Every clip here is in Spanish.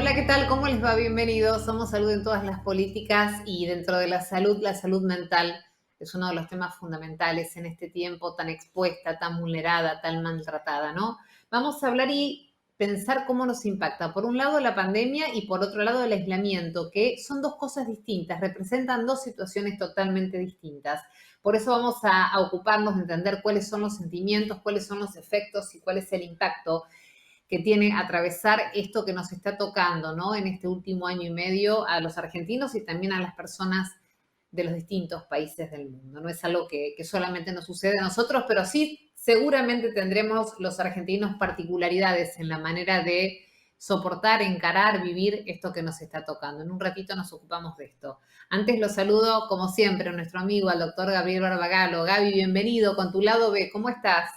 Hola, ¿qué tal? ¿Cómo les va? Bienvenidos. Somos Salud en todas las políticas y dentro de la salud mental es uno de los temas fundamentales en este tiempo tan expuesta, tan vulnerada, tan maltratada, ¿no? Vamos a hablar y pensar cómo nos impacta. Por un lado la pandemia y por otro lado el aislamiento, que son dos cosas distintas, representan dos situaciones totalmente distintas. Por eso vamos a ocuparnos de entender cuáles son los sentimientos, cuáles son los efectos y cuál es el impacto que tiene atravesar esto que nos está tocando, ¿no? En este último año y medio a los argentinos y también a las personas de los distintos países del mundo. No es algo que solamente nos sucede a nosotros, pero sí seguramente tendremos los argentinos particularidades en la manera de soportar, encarar, vivir esto que nos está tocando. En un ratito nos ocupamos de esto. Antes lo saludo, como siempre, a nuestro amigo, al doctor Gabriel Barbagalo. Gaby, bienvenido con tu lado B. ¿Cómo estás?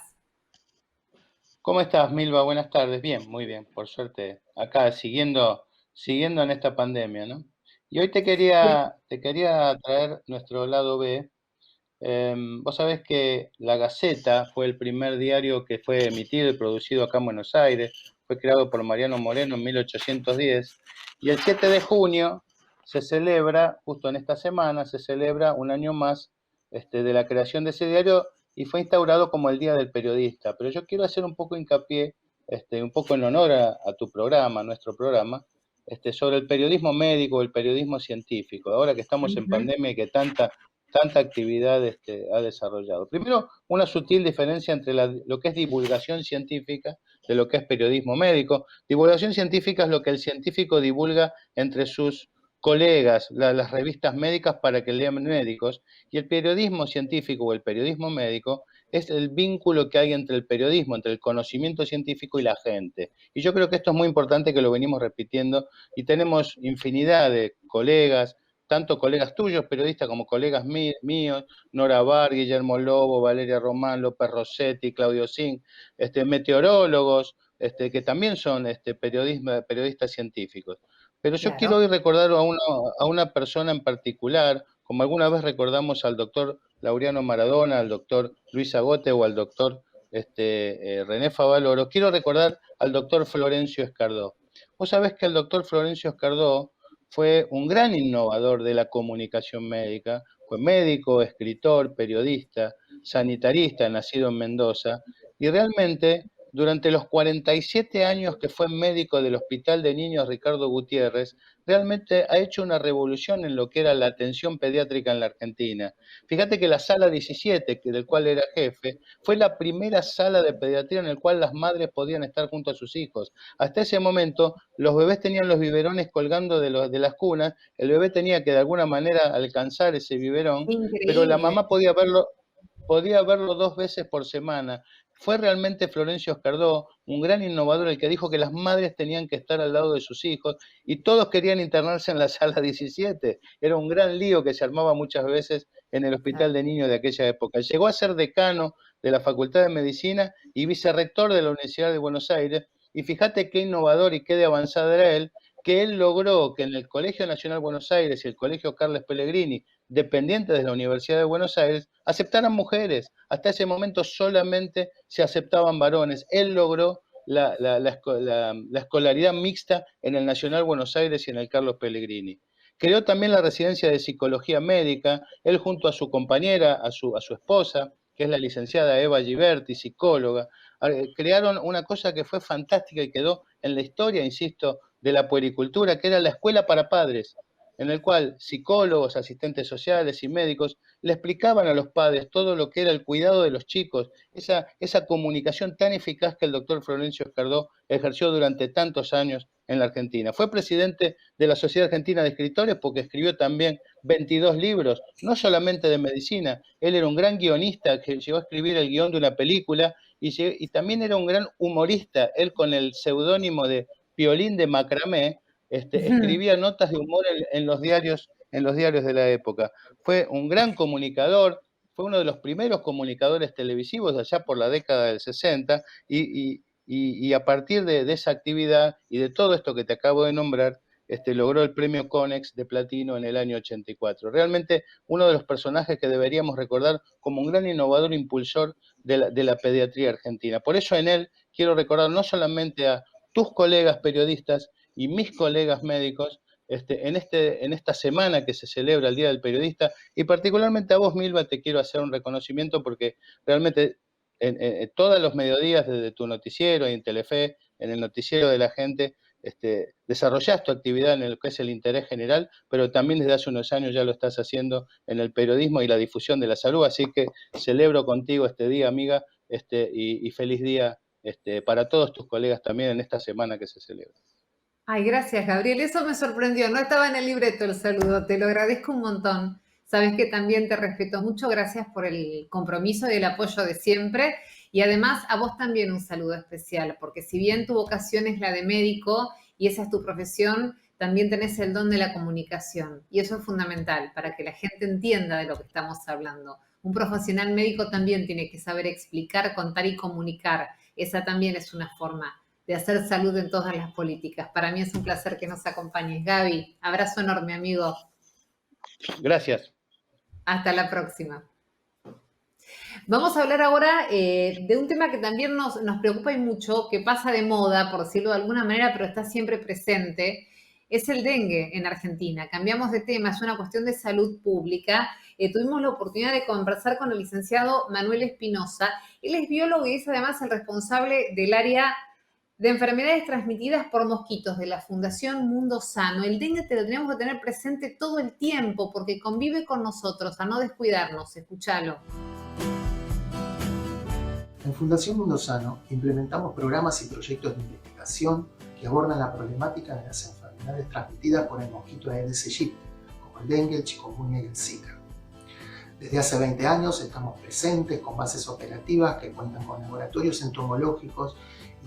¿Cómo estás, Milva? Buenas tardes. Bien, muy bien, por suerte. Acá siguiendo en esta pandemia, ¿no? Y hoy te quería traer nuestro lado B. Vos sabés que La Gaceta fue el primer diario que fue emitido y producido acá en Buenos Aires. Fue creado por Mariano Moreno en 1810. Y el 7 de junio se celebra, justo en esta semana, se celebra un año más de la creación de ese diario y fue instaurado como el Día del Periodista. Pero yo quiero hacer un poco hincapié, un poco en honor a tu programa, a nuestro programa, sobre el periodismo médico, el periodismo científico. Ahora que estamos en Ujú. pandemia y que tanta actividad ha desarrollado. Primero, una sutil diferencia entre lo que es divulgación científica de lo que es periodismo médico. Divulgación científica es lo que el científico divulga entre sus colegas, las revistas médicas para que lean médicos, y el periodismo científico o el periodismo médico es el vínculo que hay entre el periodismo, entre el conocimiento científico y la gente. Y yo creo que esto es muy importante que lo venimos repitiendo y tenemos infinidad de colegas, tanto colegas tuyos, periodistas, como colegas míos, Nora Bar, Guillermo Lobo, Valeria Román, López Rossetti, Claudio Zink, meteorólogos, que también son periodistas científicos. Pero yo quiero Claro. hoy recordar a una persona en particular, como alguna vez recordamos al doctor Laureano Maradona, al doctor Luis Agote o al doctor René Favaloro. Quiero recordar al doctor Florencio Escardó. Vos sabés que el doctor Florencio Escardó fue un gran innovador de la comunicación médica, fue médico, escritor, periodista, sanitarista, nacido en Mendoza, y realmente durante los 47 años que fue médico del Hospital de Niños Ricardo Gutiérrez, realmente ha hecho una revolución en lo que era la atención pediátrica en la Argentina. Fíjate que la sala 17, del cual era jefe, fue la primera sala de pediatría en la cual las madres podían estar junto a sus hijos. Hasta ese momento, los bebés tenían los biberones colgando de las cunas, el bebé tenía que de alguna manera alcanzar ese biberón, pero la Increíble. mamá podía verlo 2 veces por semana. Fue realmente Florencio Escardó, un gran innovador, el que dijo que las madres tenían que estar al lado de sus hijos y todos querían internarse en la sala 17. Era un gran lío que se armaba muchas veces en el hospital de niños de aquella época. Llegó a ser decano de la Facultad de Medicina y vicerrector de la Universidad de Buenos Aires. Y fíjate qué innovador y qué de avanzada era él, que él logró que en el Colegio Nacional Buenos Aires y el Colegio Carles Pellegrini, dependientes de la Universidad de Buenos Aires, aceptaran mujeres. Hasta ese momento solamente se aceptaban varones. Él logró la escolaridad mixta en el Nacional Buenos Aires y en el Carlos Pellegrini. Creó también la residencia de psicología médica, él junto a su compañera, a su esposa, que es la licenciada Eva Giberti, psicóloga, crearon una cosa que fue fantástica y quedó en la historia, insisto, de la puericultura, que era la escuela para padres, en el cual psicólogos, asistentes sociales y médicos le explicaban a los padres todo lo que era el cuidado de los chicos, esa comunicación tan eficaz que el doctor Florencio Escardó ejerció durante tantos años en la Argentina. Fue presidente de la Sociedad Argentina de Escritores porque escribió también 22 libros, no solamente de medicina, él era un gran guionista que llegó a escribir el guión de una película y también era un gran humorista, él con el seudónimo de Piolín de Macramé, escribía notas de humor en los diarios de la época. Fue un gran comunicador, fue uno de los primeros comunicadores televisivos allá por la década del 60 y a partir de esa actividad y de todo esto que te acabo de nombrar, logró el premio Conex de platino en el año 84. Realmente uno de los personajes que deberíamos recordar como un gran innovador impulsor de la pediatría argentina. Por eso en él quiero recordar no solamente a tus colegas periodistas, y mis colegas médicos en esta semana que se celebra el Día del Periodista, y particularmente a vos, Milva, te quiero hacer un reconocimiento porque realmente todos los mediodías desde tu noticiero y en Telefe, en el noticiero de la gente, desarrollás tu actividad en lo que es el interés general, pero también desde hace unos años ya lo estás haciendo en el periodismo y la difusión de la salud, así que celebro contigo este día, amiga, y feliz día para todos tus colegas también en esta semana que se celebra. Ay, gracias, Gabriel. Eso me sorprendió. No estaba en el libreto el saludo. Te lo agradezco un montón. Sabes que también te respeto mucho. Gracias por el compromiso y el apoyo de siempre. Y además a vos también un saludo especial, porque si bien tu vocación es la de médico y esa es tu profesión, también tenés el don de la comunicación. Y eso es fundamental para que la gente entienda de lo que estamos hablando. Un profesional médico también tiene que saber explicar, contar y comunicar. Esa también es una forma de hacer salud en todas las políticas. Para mí es un placer que nos acompañes. Gaby, abrazo enorme, amigo. Gracias. Hasta la próxima. Vamos a hablar ahora de un tema que también nos preocupa y mucho, que pasa de moda, por decirlo de alguna manera, pero está siempre presente, es el dengue en Argentina. Cambiamos de tema, es una cuestión de salud pública. Tuvimos la oportunidad de conversar con el licenciado Manuel Espinosa. Él es biólogo y es además el responsable del área de enfermedades transmitidas por mosquitos de la Fundación Mundo Sano. El dengue te lo tenemos que tener presente todo el tiempo porque convive con nosotros, a no descuidarnos. Escúchalo. En Fundación Mundo Sano implementamos programas y proyectos de investigación que abordan la problemática de las enfermedades transmitidas por el mosquito Aedes aegypti, como el dengue, el chikungunya y el zika. Desde hace 20 años estamos presentes con bases operativas que cuentan con laboratorios entomológicos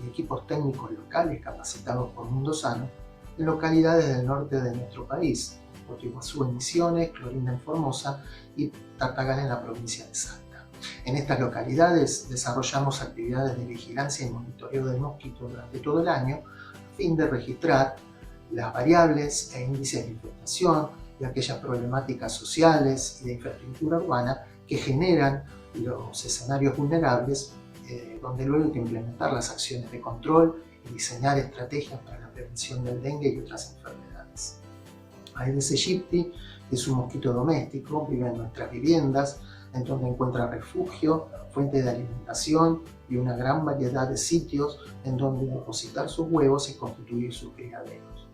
y equipos técnicos locales capacitados por Mundo Sano en localidades del norte de nuestro país, Potiguazú en Misiones, Clorinda en Formosa y Tartagal en la provincia de Salta. En estas localidades desarrollamos actividades de vigilancia y monitoreo del mosquito durante todo el año a fin de registrar las variables e índices de infestación y aquellas problemáticas sociales y de infraestructura urbana que generan los escenarios vulnerables, donde luego hay que implementar las acciones de control y diseñar estrategias para la prevención del dengue y otras enfermedades. Aedes aegypti es un mosquito doméstico, vive en nuestras viviendas, en donde encuentra refugio, fuente de alimentación y una gran variedad de sitios en donde depositar sus huevos y constituir sus criaderos.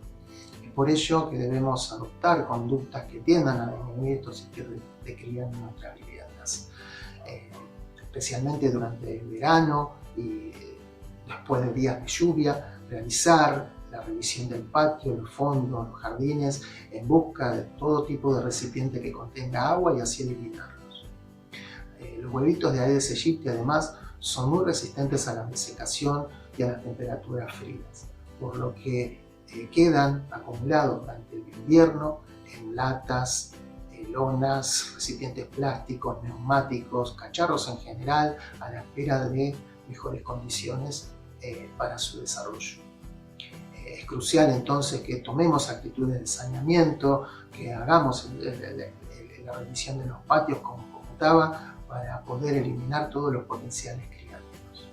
Es por ello que debemos adoptar conductas que tiendan a disminuir estos sitios de cría en nuestras viviendas, especialmente durante el verano y después de días de lluvia, realizar la revisión del patio, los fondos, los jardines, en busca de todo tipo de recipiente que contenga agua y así eliminarlos. Los huevitos de Aedes aegypti además son muy resistentes a la desecación y a las temperaturas frías, por lo que quedan acumulados durante el invierno en latas, lonas, recipientes plásticos, neumáticos, cacharros en general, a la espera de mejores condiciones para su desarrollo. Es crucial entonces que tomemos actitudes de saneamiento, que hagamos la revisión de los patios como comentaba, para poder eliminar todos los potenciales criaderos.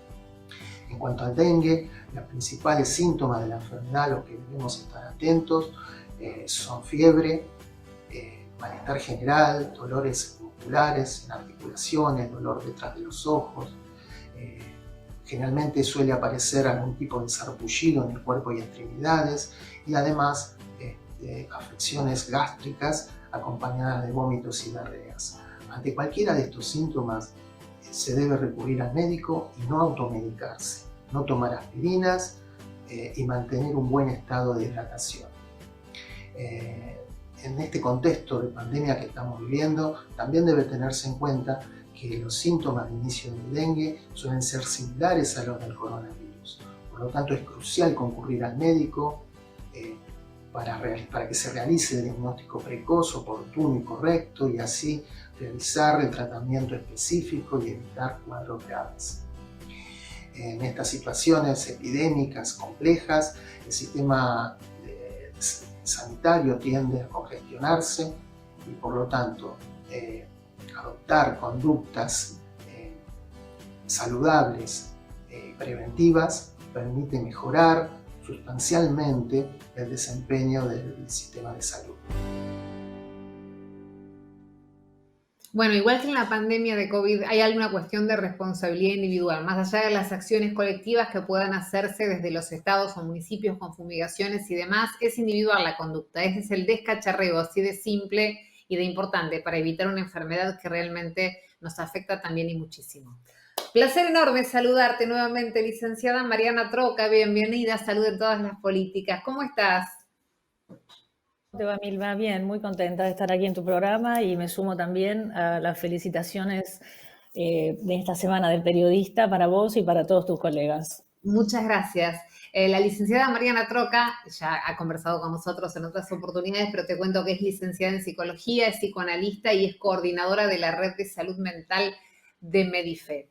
En cuanto al dengue, los principales síntomas de la enfermedad a los que debemos estar atentos son fiebre, malestar general, dolores musculares en articulaciones, dolor detrás de los ojos. Generalmente suele aparecer algún tipo de sarpullido en el cuerpo y extremidades y además afecciones gástricas acompañadas de vómitos y diarreas. Ante cualquiera de estos síntomas se debe recurrir al médico y no automedicarse, no tomar aspirinas y mantener un buen estado de hidratación. En este contexto de pandemia que estamos viviendo, también debe tenerse en cuenta que los síntomas de inicio del dengue suelen ser similares a los del coronavirus. Por lo tanto, es crucial concurrir al médico para que se realice el diagnóstico precoz, oportuno y correcto y así realizar el tratamiento específico y evitar cuadros graves. En estas situaciones epidémicas complejas, el sistema sanitario tiende a congestionarse y por lo tanto adoptar conductas saludables preventivas permite mejorar sustancialmente el desempeño del sistema de salud. Bueno, igual que en la pandemia de COVID, hay alguna cuestión de responsabilidad individual, más allá de las acciones colectivas que puedan hacerse desde los estados o municipios con fumigaciones y demás, es individual la conducta, ese es el descacharreo, así de simple y de importante para evitar una enfermedad que realmente nos afecta también y muchísimo. Placer enorme saludarte nuevamente, licenciada Mariana Troca, bienvenida, salud en todas las políticas. ¿Cómo estás? ¿Cómo te va, Milva? Bien, muy contenta de estar aquí en tu programa y me sumo también a las felicitaciones de esta semana del periodista para vos y para todos tus colegas. Muchas gracias. La licenciada Mariana Troca ya ha conversado con nosotros en otras oportunidades, pero te cuento que es licenciada en psicología, es psicoanalista y es coordinadora de la Red de Salud Mental de Medife.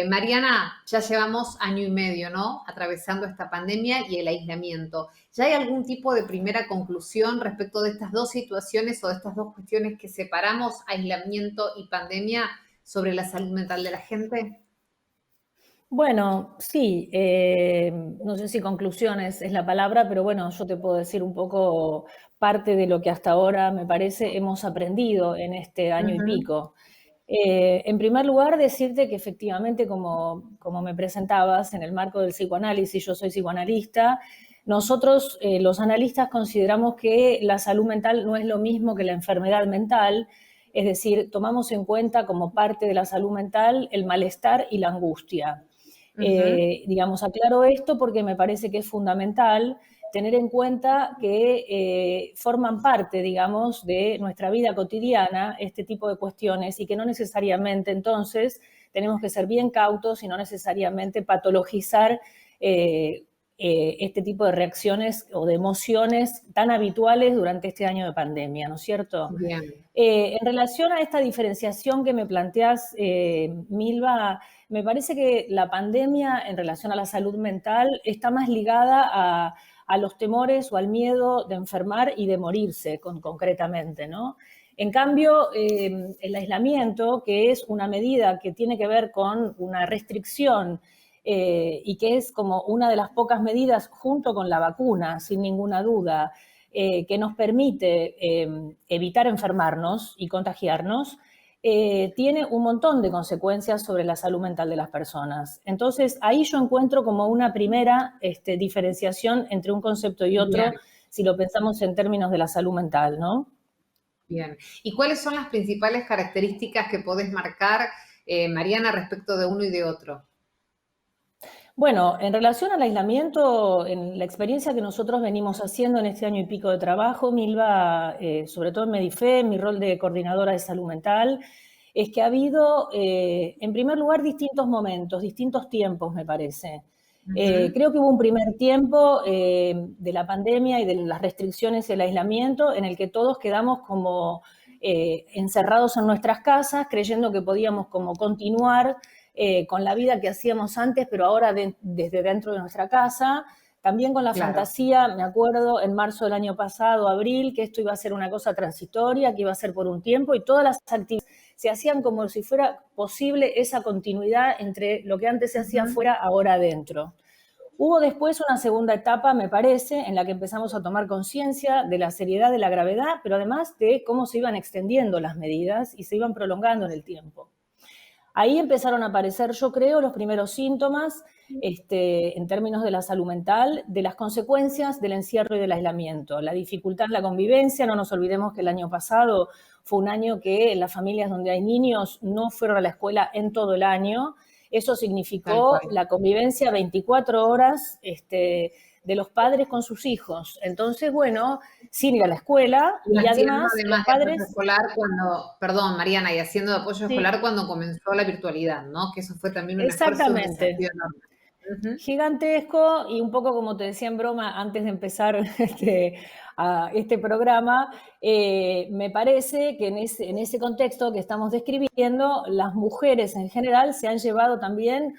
Mariana, ya llevamos año y medio, ¿no? Atravesando esta pandemia y el aislamiento. ¿Ya hay algún tipo de primera conclusión respecto de estas dos situaciones o de estas dos cuestiones que separamos, aislamiento y pandemia, sobre la salud mental de la gente? Bueno, sí, no sé si conclusiones es la palabra, pero bueno, yo te puedo decir un poco parte de lo que hasta ahora me parece hemos aprendido en este año y pico. En primer lugar, decirte que efectivamente, como me presentabas, en el marco del psicoanálisis, yo soy psicoanalista, nosotros los analistas consideramos que la salud mental no es lo mismo que la enfermedad mental, es decir, tomamos en cuenta como parte de la salud mental el malestar y la angustia. Digamos, aclaro esto porque me parece que es fundamental tener en cuenta que forman parte, digamos, de nuestra vida cotidiana este tipo de cuestiones y que no necesariamente, entonces, tenemos que ser bien cautos y no necesariamente patologizar este tipo de reacciones o de emociones tan habituales durante este año de pandemia, ¿no es cierto? Bien. En relación a esta diferenciación que me planteas, Milva, me parece que la pandemia en relación a la salud mental está más ligada a los temores o al miedo de enfermar y de morirse concretamente, ¿no? En cambio, el aislamiento, que es una medida que tiene que ver con una restricción y que es como una de las pocas medidas junto con la vacuna, sin ninguna duda, que nos permite evitar enfermarnos y contagiarnos, tiene un montón de consecuencias sobre la salud mental de las personas. Entonces, ahí yo encuentro como una primera diferenciación entre un concepto y otro, bien, si lo pensamos en términos de la salud mental, ¿no? Bien. ¿Y cuáles son las principales características que podés marcar, Mariana, respecto de uno y de otro? Bueno, en relación al aislamiento, en la experiencia que nosotros venimos haciendo en este año y pico de trabajo, Milva, sobre todo en Medife, en mi rol de coordinadora de salud mental, es que ha habido, en primer lugar, distintos momentos, distintos tiempos, me parece. Creo que hubo un primer tiempo de la pandemia y de las restricciones y el aislamiento en el que todos quedamos como encerrados en nuestras casas, creyendo que podíamos como continuar con la vida que hacíamos antes, pero ahora desde dentro de nuestra casa, también con la fantasía, me acuerdo, en marzo del año pasado, abril, que esto iba a ser una cosa transitoria, que iba a ser por un tiempo, y todas las actividades se hacían como si fuera posible esa continuidad entre lo que antes se hacía afuera, ahora adentro. Hubo después una segunda etapa, me parece, en la que empezamos a tomar conciencia de la seriedad, de la gravedad, pero además de cómo se iban extendiendo las medidas y se iban prolongando en el tiempo. Ahí empezaron a aparecer, yo creo, los primeros síntomas, en términos de la salud mental, de las consecuencias del encierro y del aislamiento. La dificultad en la convivencia, no nos olvidemos que el año pasado fue un año que las familias donde hay niños no fueron a la escuela en todo el año. Eso significó la convivencia 24 horas de los padres con sus hijos. Entonces, bueno, sin ir a la escuela y además los padres... Escolar cuando, perdón, Mariana, y haciendo de apoyo escolar cuando comenzó la virtualidad, ¿no? Que eso fue también un esfuerzo, un desafío enorme. Gigantesco, y un poco como te decía en broma antes de empezar este programa, me parece que en ese contexto que estamos describiendo, las mujeres en general se han llevado también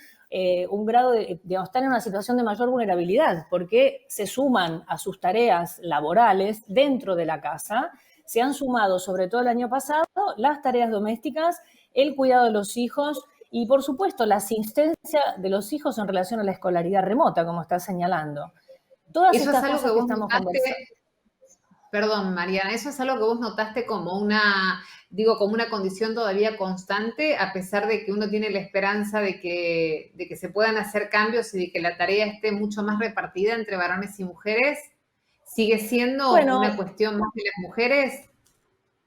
un grado de estar en una situación de mayor vulnerabilidad, porque se suman a sus tareas laborales dentro de la casa, se han sumado, sobre todo el año pasado, las tareas domésticas, el cuidado de los hijos y, por supuesto, la asistencia de los hijos en relación a la escolaridad remota, como está señalando. Todas Eso es estas algo que cosas que vos estamos conversando. notaste, perdón, Mariana, eso es algo que vos notaste como una, digo, como una condición todavía constante, a pesar de que uno tiene la esperanza de que se puedan hacer cambios y de que la tarea esté mucho más repartida entre varones y mujeres. ¿Sigue siendo Bueno, una cuestión más de las mujeres?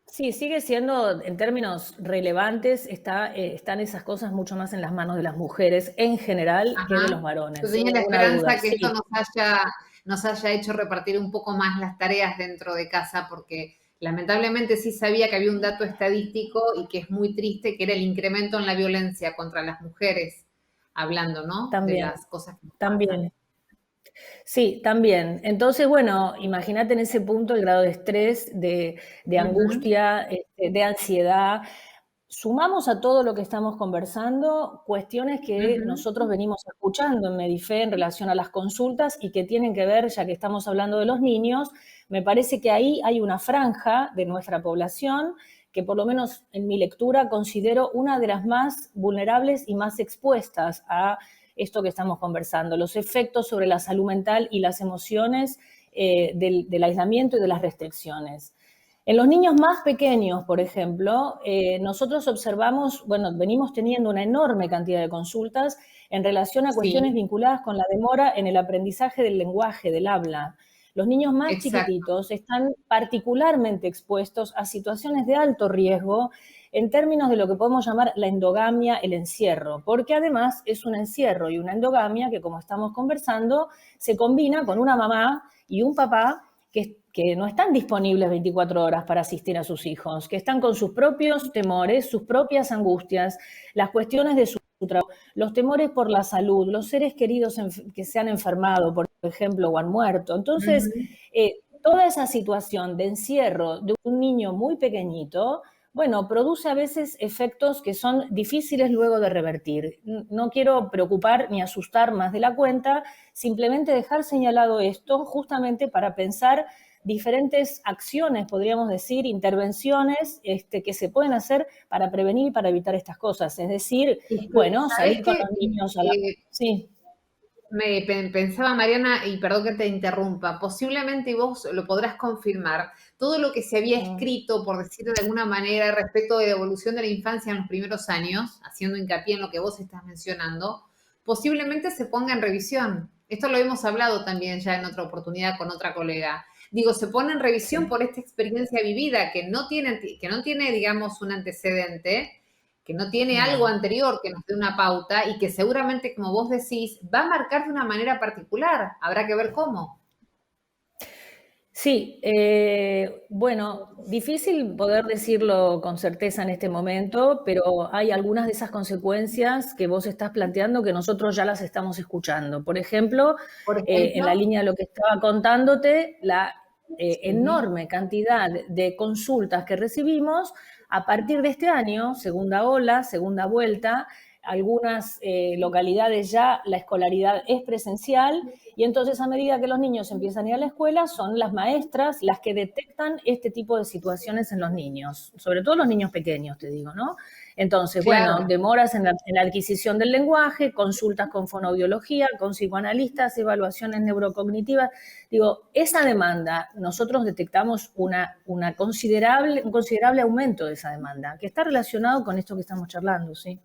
sí, sigue siendo, en términos relevantes, están esas cosas mucho más en las manos de las mujeres en general que de los Ajá. Yo varones, sin tenía la ninguna duda, esperanza que esto sí. nos haya hecho repartir un poco más las tareas dentro de casa, porque lamentablemente sí sabía que había un dato estadístico y que es muy triste, que era el incremento en la violencia contra las mujeres, hablando, ¿no? De También, las cosas que nos pasan. también. Sí, también. Entonces, bueno, imagínate en ese punto el grado de estrés, de Ujú, angustia, de ansiedad. Sumamos a todo lo que estamos conversando cuestiones que ujú. nosotros venimos escuchando en Medife en relación a las consultas y que tienen que ver, ya que estamos hablando de los niños, me parece que ahí hay una franja de nuestra población que por lo menos en mi lectura considero una de las más vulnerables y más expuestas a esto que estamos conversando, los efectos sobre la salud mental y las emociones del aislamiento y de las restricciones. En los niños más pequeños, por ejemplo, nosotros observamos, bueno, venimos teniendo una enorme cantidad de consultas en relación a cuestiones Sí, vinculadas con la demora en el aprendizaje del lenguaje, del habla. Los niños más exacto. chiquititos están particularmente expuestos a situaciones de alto riesgo en términos de lo que podemos llamar la endogamia, el encierro, porque además es un encierro y una endogamia que, como estamos conversando, se combina con una mamá y un papá que no están disponibles 24 horas para asistir a sus hijos, que están con sus propios temores, sus propias angustias, las cuestiones de su trabajo, los temores por la salud, los seres queridos que se han enfermado, por ejemplo, o han muerto. Entonces, Ujú. toda esa situación de encierro de un niño muy pequeñito, bueno, produce a veces efectos que son difíciles luego de revertir. No quiero preocupar ni asustar más de la cuenta, simplemente dejar señalado esto justamente para pensar diferentes acciones, podríamos decir, intervenciones que se pueden hacer para prevenir y para evitar estas cosas. Es decir, Y bueno, sabés salir con que los niños a la... Sí. pensaba, Mariana, y perdón que te interrumpa, posiblemente y vos lo podrás confirmar, todo lo que se había Mm. escrito, por decirlo de alguna manera, respecto de la evolución de la infancia en los primeros años, haciendo hincapié en lo que vos estás mencionando, posiblemente se ponga en revisión. Esto lo hemos hablado también ya en otra oportunidad con otra colega. Digo, se pone en revisión Sí. por esta experiencia vivida que no tiene, digamos, un antecedente, que no tiene algo No. anterior que nos dé una pauta y que seguramente, como vos decís, va a marcar de una manera particular. Habrá que ver cómo. Sí, bueno, difícil poder decirlo con certeza en este momento, pero hay algunas de esas consecuencias que vos estás planteando que nosotros ya las estamos escuchando. Por ejemplo, Por en la ejemplo, línea de lo que estaba contándote, la sí, enorme cantidad de consultas que recibimos a partir de este año, segunda ola, segunda vuelta, algunas localidades ya la escolaridad es presencial y entonces a medida que los niños empiezan a ir a la escuela son las maestras las que detectan este tipo de situaciones en los niños, sobre todo los niños pequeños, te digo, ¿no? Entonces, bueno, claro, demoras en la adquisición del lenguaje, consultas con fonoaudiología, con psicoanalistas, evaluaciones neurocognitivas. Digo, esa demanda, nosotros detectamos un considerable aumento de esa demanda, que está relacionado con esto que estamos charlando, sí,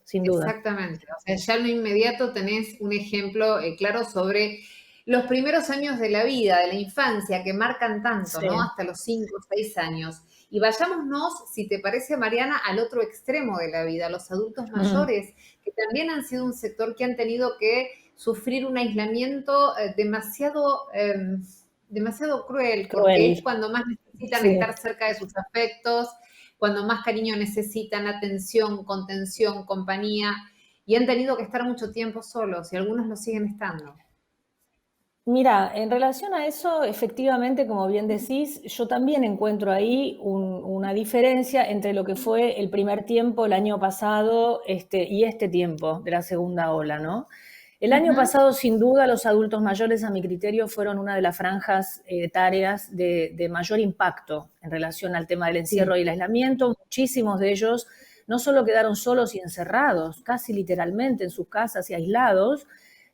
sin duda. exactamente. O sea, ya en lo inmediato tenés un ejemplo claro sobre los primeros años de la vida, de la infancia, que marcan tanto, Sí. ¿no? Hasta los 5 o 6 años. Y vayámonos, si te parece, Mariana, al otro extremo de la vida, los adultos Mm, mayores, que también han sido un sector que han tenido que sufrir un aislamiento demasiado cruel, porque es cruel, cuando más necesitan sí. estar cerca de sus afectos, cuando más cariño necesitan, atención, contención, compañía, y han tenido que estar mucho tiempo solos, y algunos lo siguen estando. Mira, en relación a eso, efectivamente, como bien decís, yo también encuentro ahí una diferencia entre lo que fue el primer tiempo el año pasado y este tiempo de la segunda ola, ¿no? El año Ujú. pasado, sin duda, los adultos mayores, a mi criterio, fueron una de las franjas etarias de mayor impacto en relación al tema del Sí, encierro y el aislamiento. Muchísimos de ellos no solo quedaron solos y encerrados, casi literalmente en sus casas y aislados,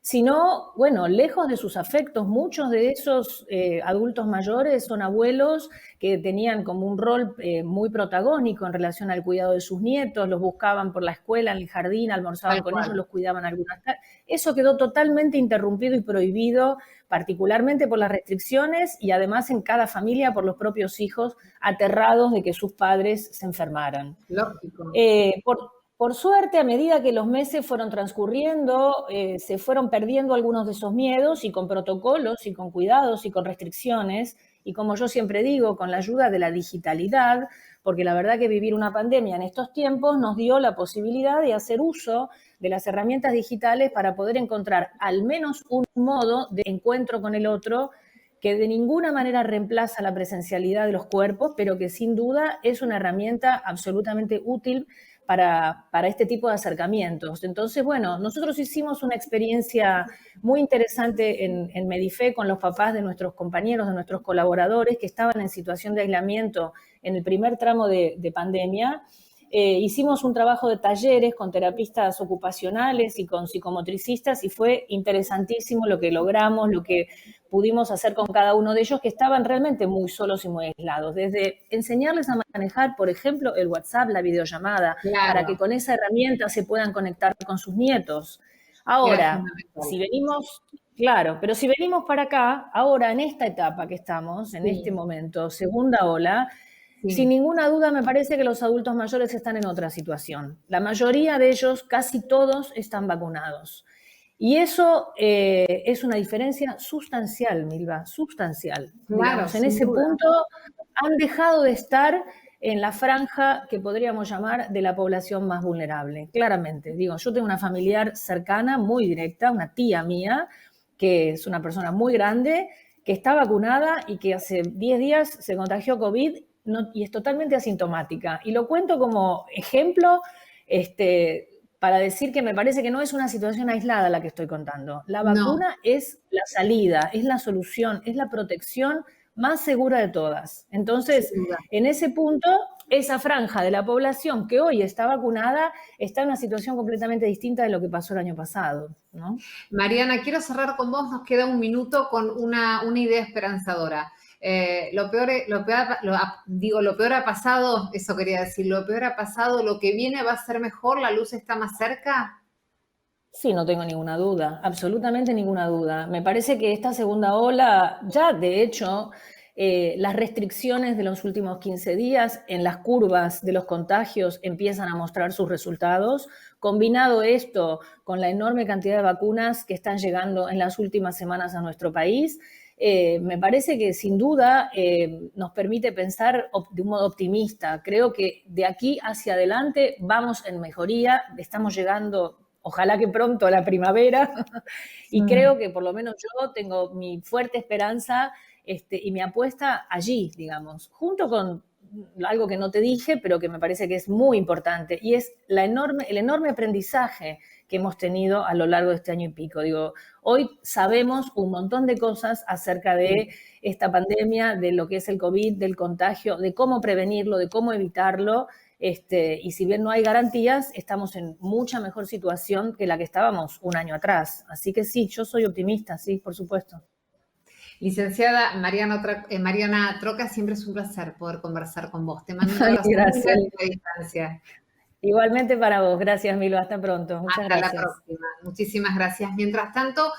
sino, bueno, lejos de sus afectos. Muchos de esos adultos mayores son abuelos que tenían como un rol muy protagónico en relación al cuidado de sus nietos, los buscaban por la escuela, en el jardín, almorzaban Tal con cual. ellos, los cuidaban algunas tardes. Eso quedó totalmente interrumpido y prohibido, particularmente por las restricciones y además en cada familia por los propios hijos aterrados de que sus padres se enfermaran. Lógico. Por suerte, a medida que los meses fueron transcurriendo, se fueron perdiendo algunos de esos miedos y con protocolos y con cuidados y con restricciones y, como yo siempre digo, con la ayuda de la digitalidad, porque la verdad que vivir una pandemia en estos tiempos nos dio la posibilidad de hacer uso de las herramientas digitales para poder encontrar al menos un modo de encuentro con el otro que de ninguna manera reemplaza la presencialidad de los cuerpos, pero que sin duda es una herramienta absolutamente útil para este tipo de acercamientos. Entonces, bueno, nosotros hicimos una experiencia muy interesante en Medife con los papás de nuestros compañeros, de nuestros colaboradores que estaban en situación de aislamiento en el primer tramo de pandemia. Hicimos un trabajo de talleres con terapistas ocupacionales y con psicomotricistas y fue interesantísimo lo que logramos, lo que pudimos hacer con cada uno de ellos que estaban realmente muy solos y muy aislados. Desde enseñarles a manejar, por ejemplo, el WhatsApp, la videollamada, para que con esa herramienta se puedan conectar con sus nietos. Ahora, si venimos, claro, pero si venimos para acá, ahora en esta etapa que estamos, en este momento, segunda ola, sin ninguna duda me parece que los adultos mayores están en otra situación. La mayoría de ellos, casi todos, están vacunados. Y eso es una diferencia sustancial, Milva, sustancial. Claro, digamos, en ese punto han dejado de estar en la franja que podríamos llamar de la población más vulnerable, claramente. Digo, yo tengo una familiar cercana, muy directa, una tía mía, que es una persona muy grande, que está vacunada y que hace 10 días se contagió COVID y es totalmente asintomática. Y lo cuento como ejemplo, para decir que me parece que no es una situación aislada la que estoy contando. La vacuna es la salida, es la solución, es la protección más segura de todas. Entonces, en ese punto, esa franja de la población que hoy está vacunada está en una situación completamente distinta de lo que pasó el año pasado, ¿no? Mariana, quiero cerrar con vos, nos queda un minuto con una idea esperanzadora. Lo peor ha pasado, eso quería decir, lo peor ha pasado, lo que viene va a ser mejor, la luz está más cerca. Sí, no tengo ninguna duda, absolutamente ninguna duda. Me parece que esta segunda ola, ya de hecho, las restricciones de los últimos 15 días en las curvas de los contagios empiezan a mostrar sus resultados. Combinado esto con la enorme cantidad de vacunas que están llegando en las últimas semanas a nuestro país, me parece que sin duda nos permite pensar de un modo optimista. Creo que de aquí hacia adelante vamos en mejoría, estamos llegando, ojalá que pronto, a la primavera, y creo que por lo menos yo tengo mi fuerte esperanza y mi apuesta allí, digamos, junto con algo que no te dije, pero que me parece que es muy importante, y es el enorme aprendizaje que hemos tenido a lo largo de este año y pico. Digo, hoy sabemos un montón de cosas acerca de esta pandemia, de lo que es el COVID, del contagio, de cómo prevenirlo, de cómo evitarlo, y si bien no hay garantías, estamos en mucha mejor situación que la que estábamos un año atrás. Así que sí, yo soy optimista, sí, por supuesto. Licenciada Mariana Troca, siempre es un placer poder conversar con vos. Te mando un abrazo Gracias. a distancia. Igualmente para vos. Gracias, Milo. Hasta pronto. Muchas gracias. Hasta la próxima. Muchísimas gracias. Mientras tanto,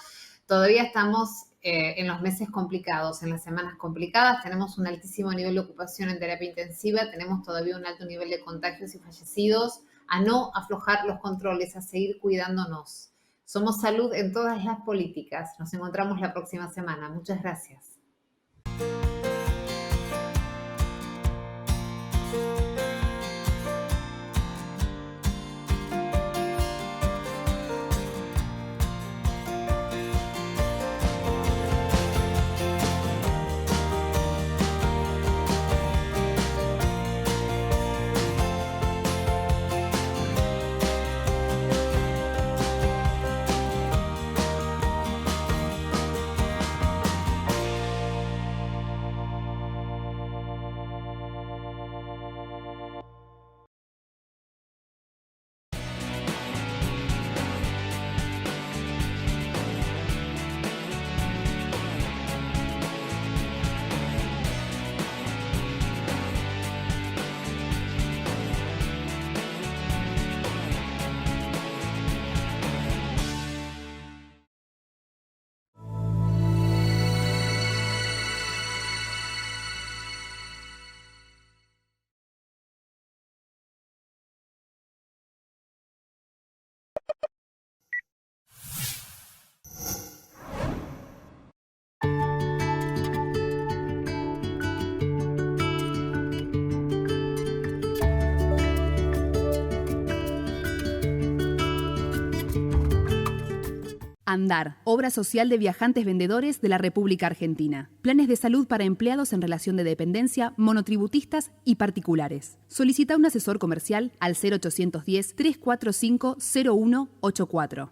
todavía estamos en los meses complicados, en las semanas complicadas. Tenemos un altísimo nivel de ocupación en terapia intensiva. Tenemos todavía un alto nivel de contagios y fallecidos. A no aflojar los controles, a seguir cuidándonos. Somos salud en todas las políticas. Nos encontramos la próxima semana. Muchas gracias. ANDAR, Obra Social de Viajantes Vendedores de la República Argentina. Planes de salud para empleados en relación de dependencia, monotributistas y particulares. Solicita un asesor comercial al 0810 345 0184.